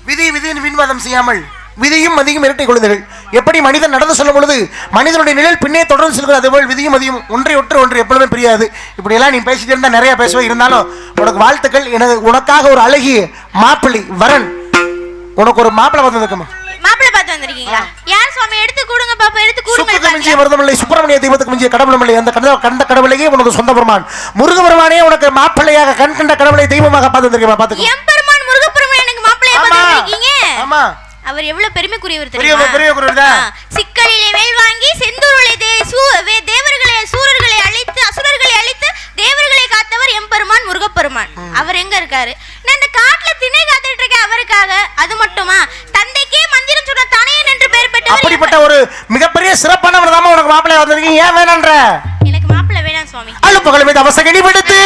விதி விதியின் விண்வாதம் செய்யாமல் விதியும் மதியும் இரட்டை குழந்தைகள். எப்படி மனிதன் நடந்து சொல்லும் பொழுது மனிதனுடைய நிழல் பின்னே தொடர்ந்து செல்கிறது, அதுபோல் விதியும் மதியும் ஒன்றை ஒன்று எப்பொழுதுமே பிரியாது. இப்படி எல்லாம் நீ பேசிட்டு இருந்தா நிறைய பேசுவே, இருந்தாலும் உனக்கு வாழ்த்துக்கள். எனக்கு உனக்காக ஒரு அழகிய மாப்பிள்ளை வரன், உனக்கு ஒரு மாப்பிள்ளை வந்திருக்குமா? மாப்பிள்ளை பார்த்து வந்திருக்கீங்களா? யார் சுவாமி? எடுத்து கூடுங்க பாப்பா, எடுத்து கூடுங்க. சுத்தத்துக்கு மிஞ்சிய மருதமில்லை, சுப்பிரமணிய தெய்வத்துக்கு மிஞ்சிய கடவுளும் இல்லை. அந்த கண்ட கடவுளையே உனக்கு சொந்த பெருமான் முருகபெருமானே உனக்கு மாப்பிள்ளையாக கண் கண்ட கடவுளை தெய்வமாக பார்த்து வந்திருக்கேன். பாத்துக்கோ, எம்பெருமான் முருகபெருமான் எனக்கு மாப்பிள்ளையா பார்த்து வந்திருக்கீங்க. ஆமா, அவர் எவ்வளவு பெருமைக்குரியவர் தெரியுமா? சிக்கலிலே வேல் வாங்கி செந்தூரிலே தேவர்களை சூரர்களை அழித்து அசுரர்களை அழித்து தேவர்களை காத்தவர் எம்பெருமான் முருகப்பெருமான். அவர் எங்க இருக்காரு? நான் இந்த காட்டுல திணை காத்துட்டு இருக்கேன் அவருக்காக. அது மட்டுமா, தந்தைக்கே மந்திரம் சொன்ன தனையன் என்று பெயர் பெற்றவர். அப்படிப்பட்ட ஒரு மிகப்பெரிய சிறப்பானவர் தான் உனக்கு மாப்பிள்ளையா வந்திருக்கீங்க. ஏன் வேணான்ற? எனக்கு மாப்பிள்ளை வேணாம் சுவாமி. அழுப்பகல் மீது அவசகடி விடுத்து